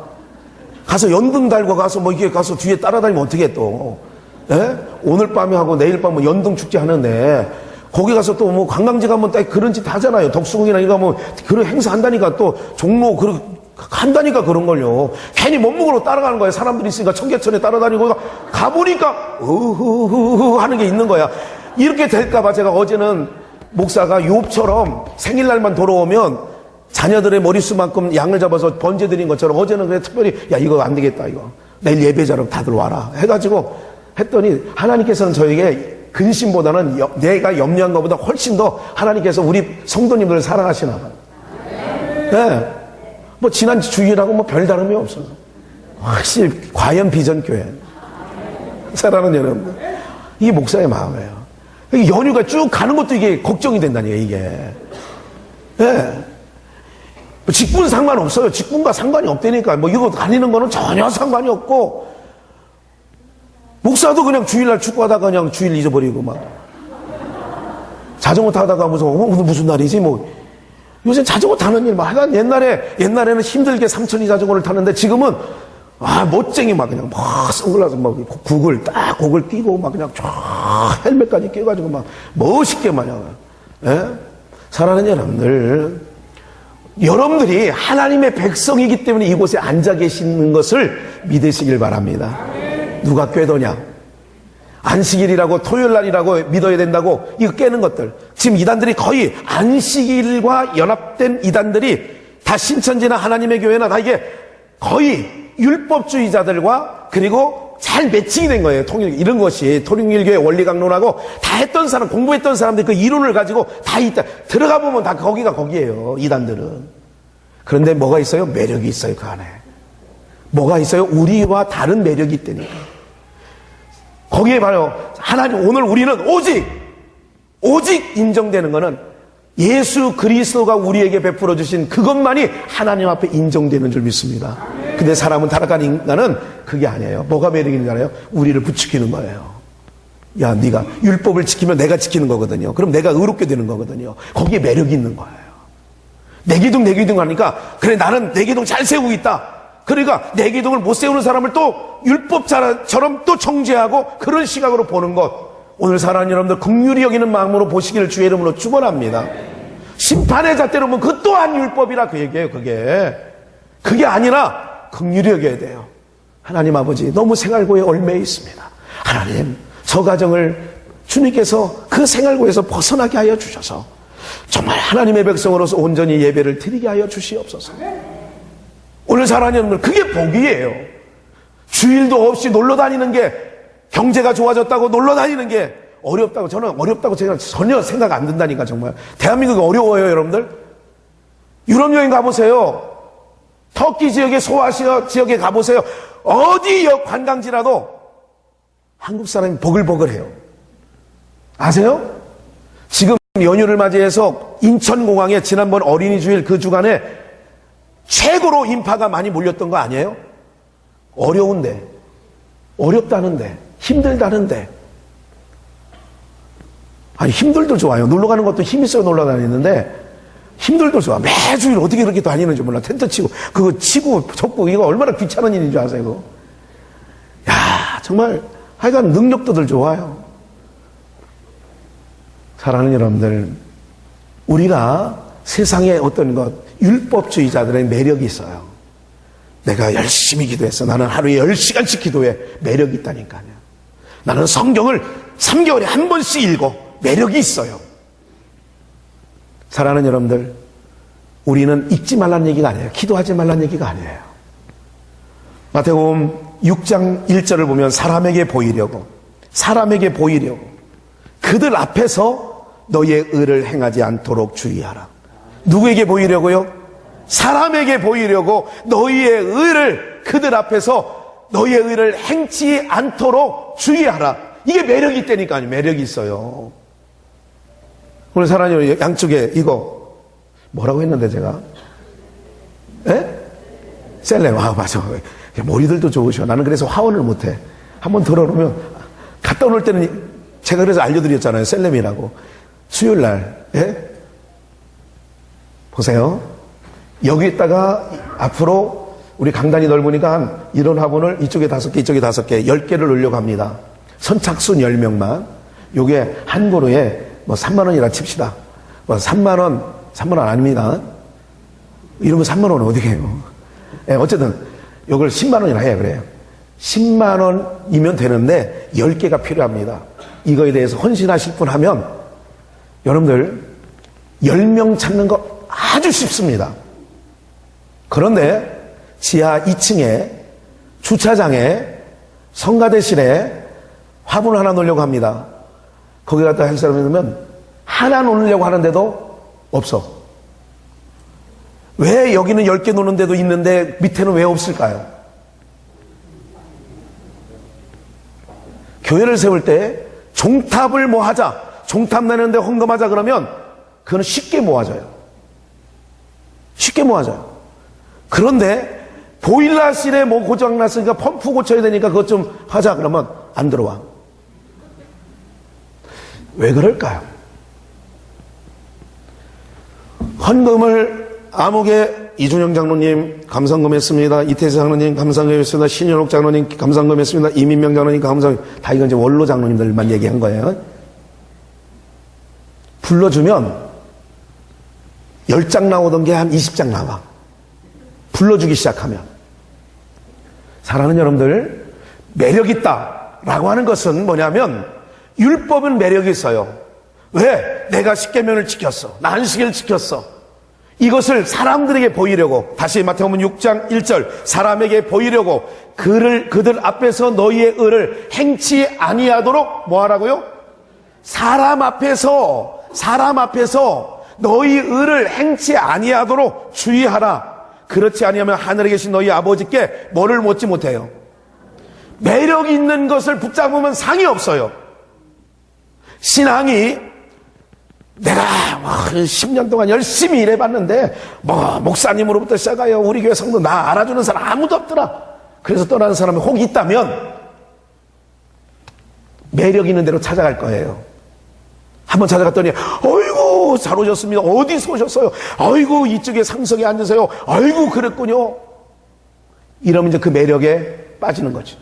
가서 연등 달고 가서 뭐 이게 가서 뒤에 따라다니면 어떻게 또. 예? 오늘 밤에 하고 내일 밤에 연등 축제 하는데 거기 가서 또 뭐 관광지 가면 딱 그런 짓 하잖아요. 덕수궁이나 이거 뭐 그런 행사 한다니까 또 종로 한다니까 그런 걸요. 괜히 몸무게로 따라가는 거예요. 사람들이 있으니까 청계천에 따라다니고 가보니까 으흐흐흐 하는 게 있는 거야. 이렇게 될까봐 제가 어제는 목사가 욥처럼 생일날만 돌아오면 자녀들의 머릿수만큼 양을 잡아서 번제 드린 것처럼 어제는 그냥 특별히 야 이거 안 되겠다 이거 내일 예배자로 다들 와라 해가지고 했더니 하나님께서는 저에게 근심보다는 내가 염려한 것보다 훨씬 더 하나님께서 우리 성도님들을 사랑하시나 봐요. 네. 뭐 지난 주일하고 뭐 별다름이 없어요. 확실히 과연 비전교회. 사랑하는 여러분들, 이게 목사의 마음이에요. 연휴가 쭉 가는 것도 이게 걱정이 된다니요, 이게. 네. 직분은 상관없어요. 직분과 상관이 없다니까. 뭐 이거 다니는 거는 전혀 상관이 없고, 목사도 그냥 주일날 축구하다가 그냥 주일 잊어버리고 막 자전거 타다가 오늘 무슨 날이지 뭐. 요새 자전거 타는 일 막 하여간 옛날에는 힘들게 삼천리 자전거를 타는데 지금은 멋쟁이 막 그냥 막 선글라스 막 고글 끼고 막 그냥 쫙 헬멧까지 끼가지고 막 멋있게 마냥. 예? 사랑하는 여러분들, 여러분들이 하나님의 백성이기 때문에 이곳에 앉아 계시는 것을 믿으시길 바랍니다. 누가 꾀더냐? 안식일이라고 토요일날이라고 믿어야 된다고 이거 깨는 것들, 지금 이단들이 거의 안식일과 연합된 이단들이 다 신천지나 하나님의 교회나 다 이게 거의 율법주의자들과 그리고 잘 매칭이 된 거예요. 이런 것이 통일교회 원리강론하고 다 했던 사람, 공부했던 사람들이 그 이론을 가지고 다 있다. 들어가 보면 다 거기에요, 이단들은. 그런데 뭐가 있어요? 매력이 있어요, 그 안에. 뭐가 있어요? 우리와 다른 매력이 있다니까. 거기에 봐요. 하나님, 오늘 우리는 오직 인정되는 거는 예수 그리스도가 우리에게 베풀어 주신 그것만이 하나님 앞에 인정되는 줄 믿습니다. 근데 사람은 타락한 인간은 그게 아니에요. 뭐가 매력이 있는 줄 알아요? 우리를 부추기는 거예요. 야, 네가 율법을 지키면 내가 지키는 거거든요. 그럼 내가 의롭게 되는 거거든요. 거기에 매력이 있는 거예요. 내 기둥 하니까 그래, 나는 내 기둥 잘 세우고 있다. 그러니까 내 기둥을 못 세우는 사람을 또 율법처럼 또 정죄하고 그런 시각으로 보는 것. 오늘 사랑하는 여러분들, 긍휼히 여기는 마음으로 보시기를 주의 이름으로 축원합니다. 심판의 잣대로 보면 그 또한 율법이라 그 얘기예요. 그게 아니라 긍휼히 여겨야 돼요. 하나님 아버지, 너무 생활고에 얽매여 있습니다. 하나님, 저 가정을 주님께서 그 생활고에서 벗어나게 하여 주셔서 정말 하나님의 백성으로서 온전히 예배를 드리게 하여 주시옵소서. 오늘 사랑하는 여러분들, 그게 복이에요. 주일도 없이 놀러 다니는 게, 경제가 좋아졌다고 놀러 다니는 게 어렵다고, 저는 어렵다고 제가 전혀 생각 안 든다니까. 정말 대한민국이 어려워요. 여러분들, 유럽 여행 가보세요. 터키 지역에, 소아시아 지역에 가보세요. 어디 관광지라도 한국 사람이 보글보글해요. 아세요? 지금 연휴를 맞이해서 인천공항에 지난번 어린이 주일 그 주간에 최고로 인파가 많이 몰렸던 거 아니에요? 어려운데, 어렵다는데, 힘들다는데. 아니, 힘들도 좋아요. 놀러 가는 것도 힘 있어야 놀러 다니는데 힘들도 좋아. 매주일 어떻게 그렇게 다니는지 몰라. 텐트 치고 그거 치고 접고 이거 얼마나 귀찮은 일인 줄 아세요? 이거? 야, 정말 하여간 능력도들 좋아요. 사랑하는 여러분들, 우리가 세상의 어떤 것, 율법주의자들의 매력이 있어요. 내가 열심히 기도했어. 나는 하루에 10시간씩 기도해. 매력이 있다니까요. 나는 성경을 3개월에 한 번씩 읽어. 매력이 있어요. 사랑하는 여러분들, 우리는 읽지 말라는 얘기가 아니에요. 기도하지 말라는 얘기가 아니에요. 마태복음 6장 1절을 보면 사람에게 보이려고 그들 앞에서 너의 의를 행하지 않도록 주의하라. 누구에게 보이려고요? 사람에게 보이려고 너희의 의를, 그들 앞에서 너희의 의를 행치 않도록 주의하라. 이게 매력이 있다니까요. 매력이 있어요. 오늘 사랑하는 양쪽에 이거 뭐라고 했는데 제가? 셀렘. 아, 맞아. 머리들도 좋으셔. 나는 그래서 화원을 못해. 한번 들어오면 갔다 올 때는 제가 그래서 알려드렸잖아요. 셀렘이라고. 수요일날, 보세요. 여기다가 앞으로 우리 강단이 넓으니까 한 이런 화분을 이쪽에 5개, 이쪽에 5개, 10개를 넣으려고 합니다. 선착순 10명만. 요게 한 그루에 뭐 3만원이라 칩시다. 뭐 3만원 아닙니다. 이러면 3만원은 어떻게 해요? 어쨌든 요걸 10만원이라 해요. 그래요. 10만원이면 되는데 10개가 필요합니다. 이거에 대해서 헌신하실 분 하면 여러분들 10명 찾는 거 아주 쉽습니다. 그런데 지하 2층에 주차장에 성가대실에 화분을 하나 놓으려고 합니다. 거기 갔다 할 사람이 있으면 하나 놓으려고 하는데도 없어. 왜 여기는 10개 놓는 데도 있는데 밑에는 왜 없을까요? 교회를 세울 때 종탑을 뭐 하자, 종탑 내는데 헌금하자 그러면 그거는 쉽게 모아져요. 쉽게 모아져요. 그런데 보일러실에 뭐 고장났으니까 펌프 고쳐야 되니까 그것 좀 하자 그러면 안 들어와. 왜 그럴까요? 헌금을 암흑에 이준영 장로님 감상금했습니다. 이태수 장로님 감상금했습니다. 신현옥 장로님 감상금했습니다. 이민명 장로님 감상금. 다 이건 이제 원로 장로님들만 얘기한 거예요. 불러주면 10장 나오던 게 한 20장 나와. 불러주기 시작하면. 사랑하는 여러분들, 매력있다라고 하는 것은 뭐냐면 율법은 매력이 있어요. 왜? 내가 십계명을 지켰어. 나 안식일을 지켰어. 이것을 사람들에게 보이려고, 다시 마태복음 6장 1절, 사람에게 보이려고 그들 앞에서 너희의 의를 행치 아니하도록 뭐 하라고요? 사람 앞에서 너희 의를 행치 아니하도록 주의하라. 그렇지 아니하면 하늘에 계신 너희 아버지께 뭐를 못지 못해요? 매력 있는 것을 붙잡으면 상이 없어요. 신앙이 내가 10년 동안 열심히 일해봤는데 목사님으로부터 시작하여 우리 교회 성도 나 알아주는 사람 아무도 없더라. 그래서 떠나는 사람이 혹 있다면 매력 있는 대로 찾아갈 거예요. 한번 찾아갔더니 어이구 잘 오셨습니다. 어디서 오셨어요? 어이구 이쪽에 상석에 앉으세요. 어이구 그랬군요. 이러면 이제 그 매력에 빠지는 거죠.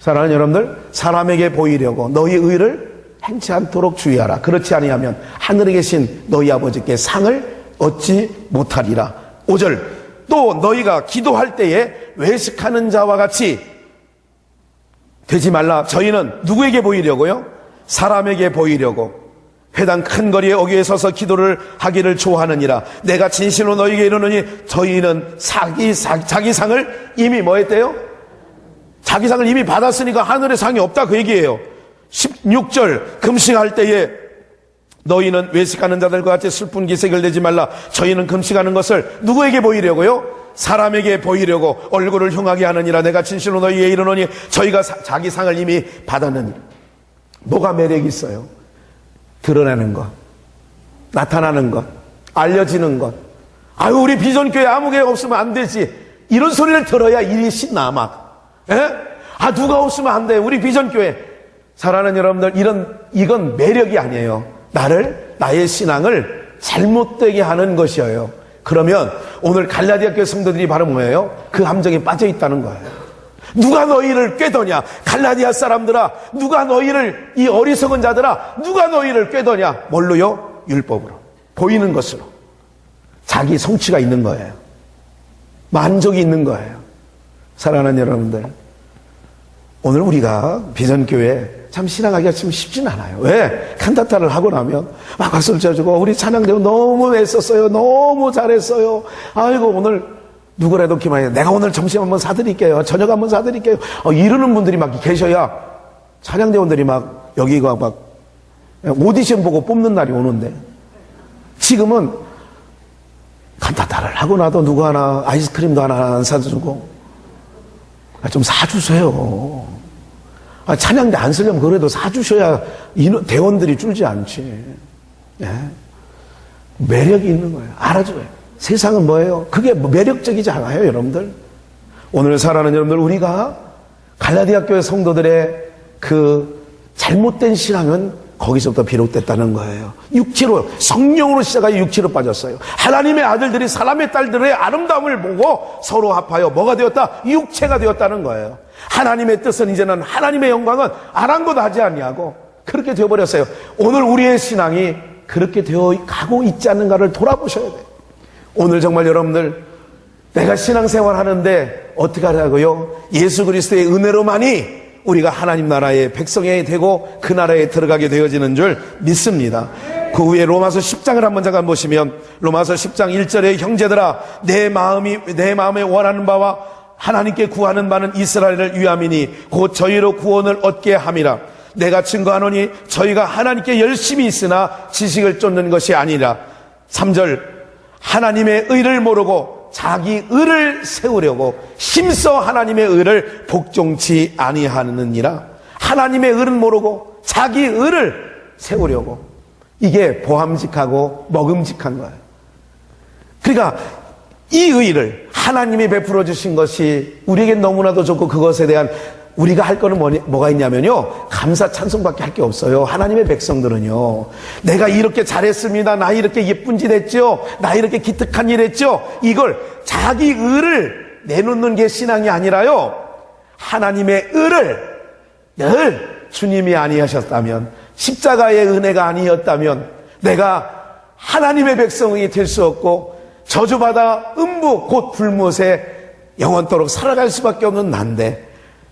사랑하는 여러분들, 사람에게 보이려고 너희 의를 행치 않도록 주의하라. 그렇지 아니하면 하늘에 계신 너희 아버지께 상을 얻지 못하리라. 5절, 또 너희가 기도할 때에 외식하는 자와 같이 되지 말라. 저희는 누구에게 보이려고요? 사람에게 보이려고 회당 큰 거리에 어귀에 서서 기도를 하기를 좋아하느니라. 내가 진실로 너희에게 이르노니 저희는 자기 상을 이미 뭐 했대요? 자기 상을 이미 받았으니까 하늘에 상이 없다 그 얘기예요. 16절, 금식할 때에 너희는 외식하는 자들과 같이 슬픈 기색을 내지 말라. 저희는 금식하는 것을 누구에게 보이려고요? 사람에게 보이려고 얼굴을 흉하게 하느니라. 내가 진실로 너희에게 이르노니 저희가 자기 상을 이미 받았느니라. 뭐가 매력이 있어요? 드러내는 것, 나타나는 것, 알려지는 것. 아유 우리 비전교회 아무 개혁 없으면 안 되지. 이런 소리를 들어야 일이 신나 막. 에? 아 누가 없으면 안 돼. 우리 비전교회. 사랑하는 여러분들, 이건 매력이 아니에요. 나의 신앙을 잘못되게 하는 것이에요. 그러면 오늘 갈라디아 교회 성도들이 바로 뭐예요? 그 함정에 빠져 있다는 거예요. 누가 너희를 꾀더냐? 갈라디아 사람들아, 누가 너희를, 이 어리석은 자들아, 누가 너희를 꾀더냐? 뭘로요? 율법으로. 보이는 것으로. 자기 성취가 있는 거예요. 만족이 있는 거예요. 사랑하는 여러분들, 오늘 우리가 비전교회 참 신앙하기가 참 쉽진 않아요. 왜? 칸타타를 하고 나면 막 박수를 쳐주고 우리 찬양대원 너무 애썼어요. 너무 잘했어요. 아이고 오늘 누구라도 기만해. 내가 오늘 점심 한번 사드릴게요. 저녁 한번 사드릴게요. 이러는 분들이 막 계셔야 찬양대원들이 막 여기가 막 오디션 보고 뽑는 날이 오는데, 지금은 칸타타를 하고 나도 누구 하나 아이스크림도 하나 안 사주고, 좀 사주세요. 찬양대 안 쓰려면 그래도 사주셔야 대원들이 줄지 않지. 예? 매력이 있는 거예요. 알아줘요. 세상은 뭐예요? 그게 매력적이지 않아요, 여러분들? 오늘 살아가는 여러분들, 우리가 갈라디아 교회 성도들의 그 잘못된 신앙은 거기서부터 비롯됐다는 거예요. 육체로, 성령으로 시작하여 육체로 빠졌어요. 하나님의 아들들이 사람의 딸들의 아름다움을 보고 서로 합하여 뭐가 되었다? 육체가 되었다는 거예요. 하나님의 뜻은 이제는, 하나님의 영광은 아랑곳하지 아니하고 그렇게 되어버렸어요. 오늘 우리의 신앙이 그렇게 되어 가고 있지 않는가를 돌아보셔야 돼요. 오늘 정말 여러분들, 내가 신앙생활 하는데 어떻게 하라고요? 예수 그리스도의 은혜로만이 우리가 하나님 나라의 백성이 되고 그 나라에 들어가게 되어지는 줄 믿습니다. 그 후에 로마서 10장을 한번 잠깐 보시면, 로마서 10장 1절에 형제들아, 내 마음에 원하는 바와 하나님께 구하는 바는 이스라엘을 위함이니 곧 저희로 구원을 얻게 함이라. 내가 증거하노니 저희가 하나님께 열심히 있으나 지식을 쫓는 것이 아니라. 3절, 하나님의 의를 모르고 자기 의를 세우려고 힘써 하나님의 의를 복종치 아니하느니라. 하나님의 의를 모르고 자기 의를 세우려고. 이게 보함직하고 먹음직한 거예요. 그러니까 이 의를 하나님이 베풀어 주신 것이 우리에게 너무나도 좋고, 그것에 대한 우리가 할 거는 뭐가 있냐면요, 감사 찬송밖에 할 게 없어요. 하나님의 백성들은요, 내가 이렇게 잘했습니다, 나 이렇게 예쁜 짓 했죠, 나 이렇게 기특한 일 했죠, 이걸 자기 의를 내놓는 게 신앙이 아니라요, 하나님의 의를 늘 주님이 아니하셨다면, 십자가의 은혜가 아니었다면 내가 하나님의 백성이 될 수 없고 저주받아 음부 곧 불못에 영원토록 살아갈 수밖에 없는 난데,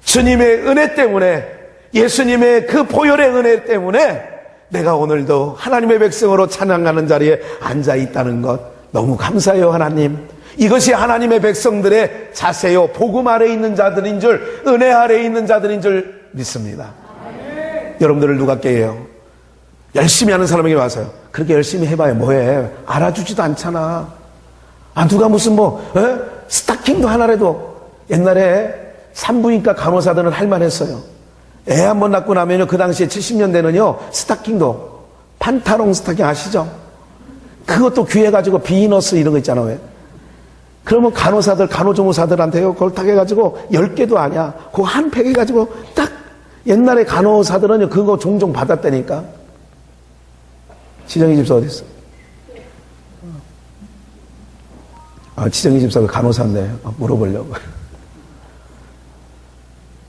주님의 은혜 때문에, 예수님의 그 보혈의 은혜 때문에 내가 오늘도 하나님의 백성으로 찬양하는 자리에 앉아 있다는 것, 너무 감사해요. 하나님, 이것이 하나님의 백성들의 자세요. 복음 아래에 있는 자들인 줄, 은혜 아래에 있는 자들인 줄 믿습니다. 여러분들을 누가 깨요? 열심히 하는 사람에게 와서요, 그렇게 열심히 해봐요. 뭐해? 알아주지도 않잖아. 누가 무슨 스타킹도 하나라도. 옛날에 산부인과 간호사들은 할만했어요. 애 한 번 낳고 나면요, 그 당시에 70년대는요, 스타킹도 판타롱 스타킹 아시죠? 그것도 귀해가지고 비너스 이런 거 있잖아요. 왜? 그러면 간호사들, 간호조무사들한테 그걸 딱 해가지고 10개도 아니야. 그거 한 팩 해가지고 딱 옛날에 간호사들은 그거 종종 받았다니까. 지정희 집사 어디 있어? 지정희 집사가 간호사인데 물어보려고.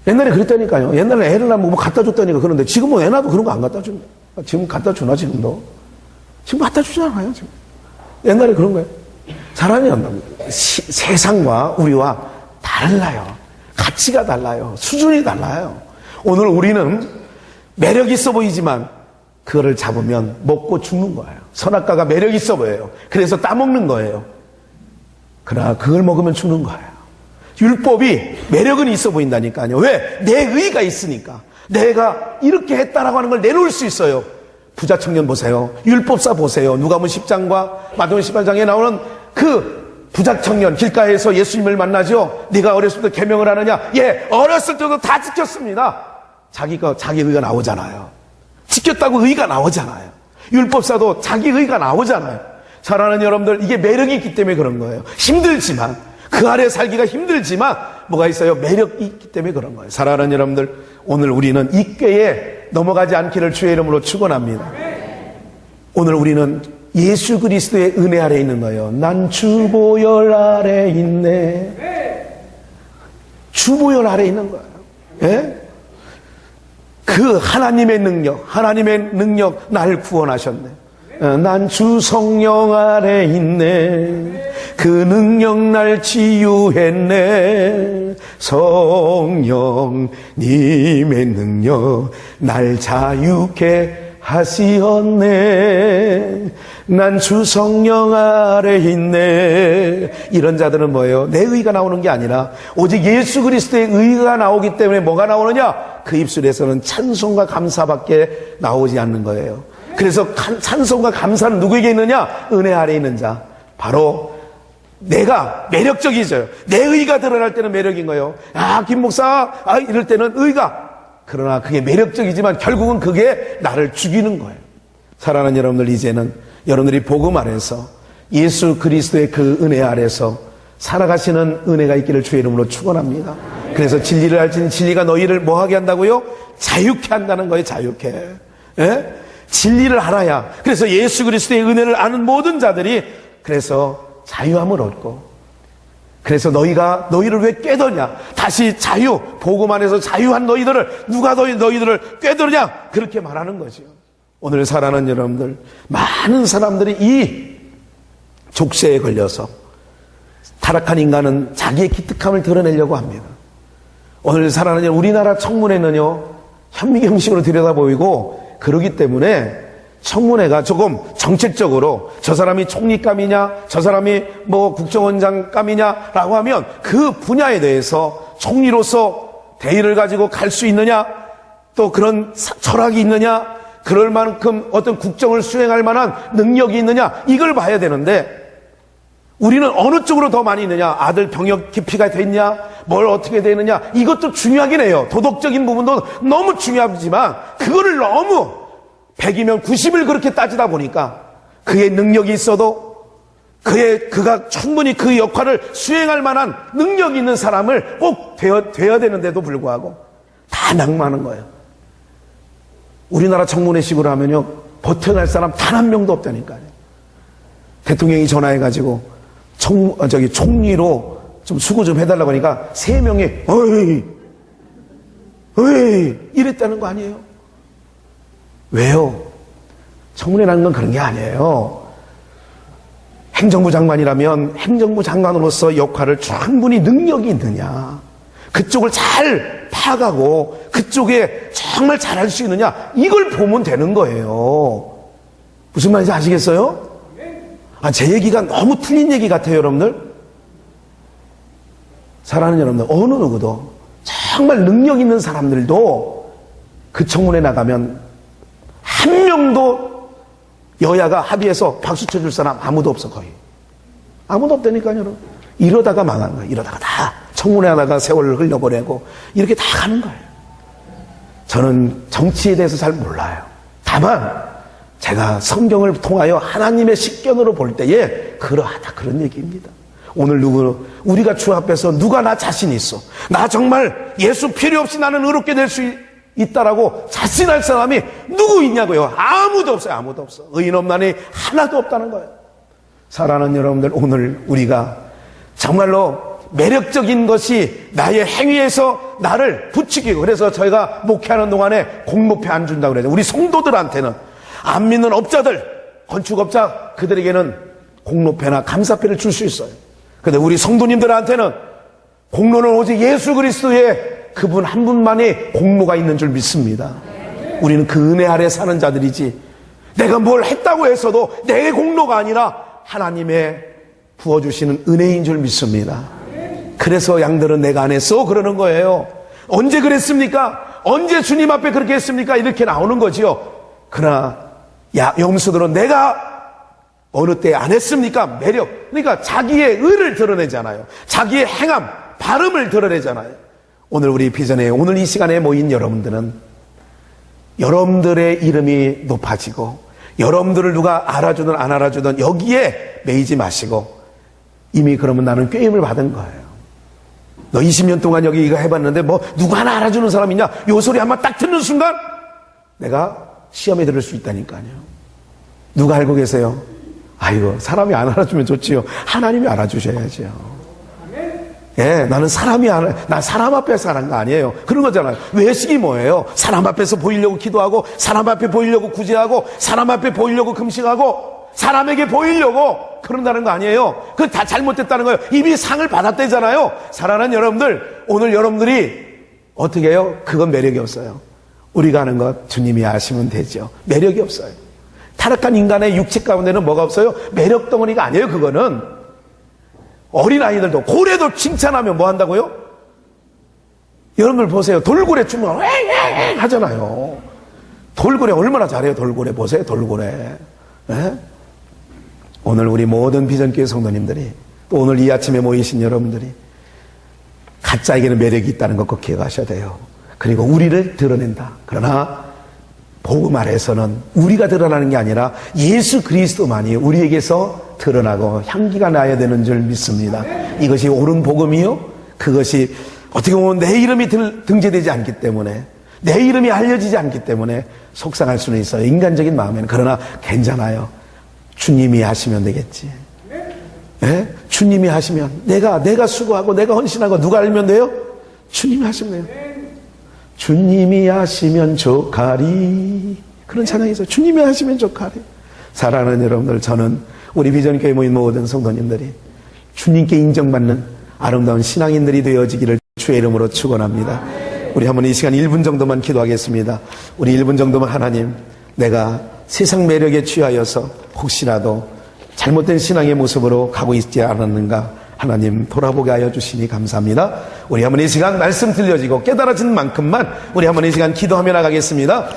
옛날에 그랬다니까요. 옛날에 애를 낳으면 뭐 갖다 줬다니까. 그런데 지금은 애 낳아도 그런 거 안 갖다 준다. 지금 갖다 주나 지금도? 지금 갖다 주잖아요. 지금. 옛날에 그런 거예요. 사람이 세상과 우리와 달라요. 가치가 달라요. 수준이 달라요. 오늘 우리는 매력 있어 보이지만 그거를 잡으면 먹고 죽는 거예요. 선악과가 매력 있어 보여요. 그래서 따먹는 거예요. 그러나 그걸 먹으면 죽는 거예요. 율법이 매력은 있어 보인다니까요. 왜? 내 의가 있으니까. 내가 이렇게 했다라고 하는 걸 내놓을 수 있어요. 부자 청년 보세요. 율법사 보세요. 누가복음 10장과 마태복음 18장에 나오는 그 부자 청년 길가에서 예수님을 만나죠. 네가 어렸을 때 계명을 하느냐? 예, 어렸을 때도 다 지켰습니다. 자기 의가 나오잖아요. 지켰다고 의가 나오잖아요. 율법사도 자기 의가 나오잖아요. 사랑하는 여러분들, 이게 매력이 있기 때문에 그런 거예요. 힘들지만, 그 아래 살기가 힘들지만 뭐가 있어요? 매력이 있기 때문에 그런 거예요. 사랑하는 여러분들, 오늘 우리는 이 꾀에 넘어가지 않기를 주의 이름으로 축원합니다. 오늘 우리는 예수 그리스도의 은혜 아래 있는 거예요. 난 주보혈 아래 있네. 주보혈 아래 있는 거예요. 예? 그 하나님의 능력 날 구원하셨네. 난 주 성령 아래 있네. 그 능력 날 치유했네. 성령님의 능력 날 자유케 하시었네. 난 주 성령 아래 있네. 이런 자들은 뭐예요? 내 의가 나오는 게 아니라 오직 예수 그리스도의 의가 나오기 때문에 뭐가 나오느냐? 그 입술에서는 찬송과 감사밖에 나오지 않는 거예요. 그래서 찬송과 감사는 누구에게 있느냐? 은혜 아래 있는 자. 바로 내가 매력적이죠. 내 의가 드러날 때는 매력인 거예요. 김 목사, 이럴 때는 의가. 그러나 그게 매력적이지만 결국은 그게 나를 죽이는 거예요. 사랑하는 여러분들, 이제는 여러분들이 복음 안에서 예수 그리스도의 그 은혜 아래서 살아가시는 은혜가 있기를 주의 이름으로 축원합니다. 그래서 진리를 알지니 진리가 너희를 뭐하게 한다고요? 자유케 한다는 거예요. 자유케. 예? 진리를 알아야. 그래서 예수 그리스도의 은혜를 아는 모든 자들이 그래서 자유함을 얻고, 그래서 너희를 왜 꾀더냐? 다시 자유, 복음 안에서 자유한 너희들을 누가 너희들을 꾀더냐? 그렇게 말하는 거죠. 오늘 살아가는 여러분들, 많은 사람들이 이 족쇄에 걸려서 타락한 인간은 자기의 기특함을 드러내려고 합니다. 오늘 살아가는 우리나라 청문회는요, 현미경식으로 들여다보이고, 그러기 때문에 청문회가 조금 정책적으로 저 사람이 총리감이냐, 저 사람이 뭐 국정원장감이냐라고 하면 그 분야에 대해서 총리로서 대의를 가지고 갈 수 있느냐, 또 그런 철학이 있느냐, 그럴 만큼 어떤 국정을 수행할 만한 능력이 있느냐, 이걸 봐야 되는데 우리는 어느 쪽으로 더 많이 있느냐, 아들 병역 기피가 됐냐, 뭘 어떻게 되느냐, 이것도 중요하긴 해요. 도덕적인 부분도 너무 중요하지만 그거를 너무 100이면 90을 그렇게 따지다 보니까 그의 능력이 있어도 그가 충분히 그 역할을 수행할 만한 능력이 있는 사람을 꼭 되어야 되는데도 불구하고 다 낙마하는 거예요. 우리나라 청문회식으로 하면요, 버텨낼 사람 단 한 명도 없다니까요. 대통령이 전화해가지고 총리로 좀 수고 좀 해달라고 하니까 3명이 어이 이랬다는 거 아니에요? 왜요? 청문회라는 건 그런 게 아니에요. 행정부 장관이라면 행정부 장관으로서 역할을 충분히 능력이 있느냐, 그쪽을 잘 파악하고 그쪽에 정말 잘할 수 있느냐, 이걸 보면 되는 거예요. 무슨 말인지 아시겠어요? 제 얘기가 너무 틀린 얘기 같아요, 여러분들. 사랑하는 여러분들, 어느 누구도 정말 능력 있는 사람들도 그 청문회 나가면 한 명도 여야가 합의해서 박수 쳐줄 사람 아무도 없어. 거의 아무도 없다니까요, 여러분. 이러다가 망한 거예요. 이러다가 다 청문회 하다가 세월을 흘려보내고 이렇게 다 가는 거예요. 저는 정치에 대해서 잘 몰라요. 다만 제가 성경을 통하여 하나님의 식견으로 볼 때에 그러하다, 그런 얘기입니다. 오늘 우리가 주 앞에서 누가 나 자신 있어, 나 정말 예수 필요 없이 나는 의롭게 될 수 있다라고 자신할 사람이 누구 있냐고요? 아무도 없어요. 아무도 없어. 의인 없나니 하나도 없다는 거예요. 사랑하는 여러분들, 오늘 우리가 정말로 매력적인 것이 나의 행위에서 나를 부추기고, 그래서 저희가 목회하는 동안에 공로패 안 준다고 그래요. 우리 성도들한테는, 안 믿는 업자들, 건축업자, 그들에게는 공로패나 감사패를 줄 수 있어요. 근데 우리 성도님들한테는 공로는 오직 예수 그리스도의 그분 한 분만이 공로가 있는 줄 믿습니다. 우리는 그 은혜 아래 사는 자들이지, 내가 뭘 했다고 해서도 내 공로가 아니라 하나님의 부어주시는 은혜인 줄 믿습니다. 그래서 양들은 내가 안 했어 그러는 거예요. 언제 그랬습니까? 언제 주님 앞에 그렇게 했습니까? 이렇게 나오는 거지요. 그러나 영수들은 내가 어느 때 안 했습니까? 매력, 그러니까 자기의 의를 드러내잖아요. 자기의 행함, 발음을 드러내잖아요. 오늘 우리 비전에, 오늘 이 시간에 모인 여러분들은 여러분들의 이름이 높아지고, 여러분들을 누가 알아주든 안 알아주든 여기에 매이지 마시고, 이미 그러면 나는 꾀임을 받은 거예요. 너 20년 동안 여기 이거 해봤는데 뭐 누가 하나 알아주는 사람 있냐? 요 소리 한번 딱 듣는 순간 내가 시험에 들을 수 있다니까요. 누가 알고 계세요? 아이고, 사람이 안 알아주면 좋지요. 하나님이 알아주셔야죠. 예, 나는 난 사람 앞에서 하는 거 아니에요. 그런 거잖아요. 외식이 뭐예요? 사람 앞에서 보이려고 기도하고, 사람 앞에 보이려고 구제하고, 사람 앞에 보이려고 금식하고, 사람에게 보이려고 그런다는 거 아니에요. 그거 다 잘못됐다는 거예요. 이미 상을 받았대잖아요. 사랑하는 여러분들, 오늘 여러분들이 어떻게 해요? 그건 매력이 없어요. 우리가 하는 것 주님이 아시면 되죠. 매력이 없어요. 타락한 인간의 육체 가운데는 뭐가 없어요? 매력 덩어리가 아니에요. 그거는 어린아이들도, 고래도 칭찬하면 뭐 한다고요? 여러분들 보세요. 돌고래 춤을 하잖아요. 돌고래 얼마나 잘해요. 돌고래 보세요. 돌고래. 네? 오늘 우리 모든 비전교회 성도님들이, 또 오늘 이 아침에 모이신 여러분들이 가짜에게는 매력이 있다는 것 꼭 기억하셔야 돼요. 그리고 우리를 드러낸다. 그러나 복음 아래에서는 우리가 드러나는 게 아니라 예수 그리스도만이 우리에게서 드러나고 향기가 나야 되는 줄 믿습니다. 이것이 옳은 복음이요, 그것이 어떻게 보면 내 이름이 등재되지 않기 때문에, 내 이름이 알려지지 않기 때문에 속상할 수는 있어요. 인간적인 마음에는. 그러나 괜찮아요. 주님이 하시면 되겠지. 네? 주님이 하시면, 내가 수고하고 내가 헌신하고 누가 알면 돼요? 주님이 하시면 돼요. 주님이 하시면 좋가리, 그런 찬양이 있어요. 주님이 하시면 좋가리. 사랑하는 여러분들, 저는 우리 비전교회 모인 모든 성도님들이 주님께 인정받는 아름다운 신앙인들이 되어지기를 주의 이름으로 축원합니다. 우리 한번 이 시간 1분 정도만 기도하겠습니다. 우리 1분 정도만, 하나님, 내가 세상 매력에 취하여서 혹시라도 잘못된 신앙의 모습으로 가고 있지 않았는가, 하나님 돌아보게 하여 주시니 감사합니다. 우리 한번 이 시간 말씀 들려지고 깨달아진 만큼만 우리 한번 이 시간 기도하며 나가겠습니다.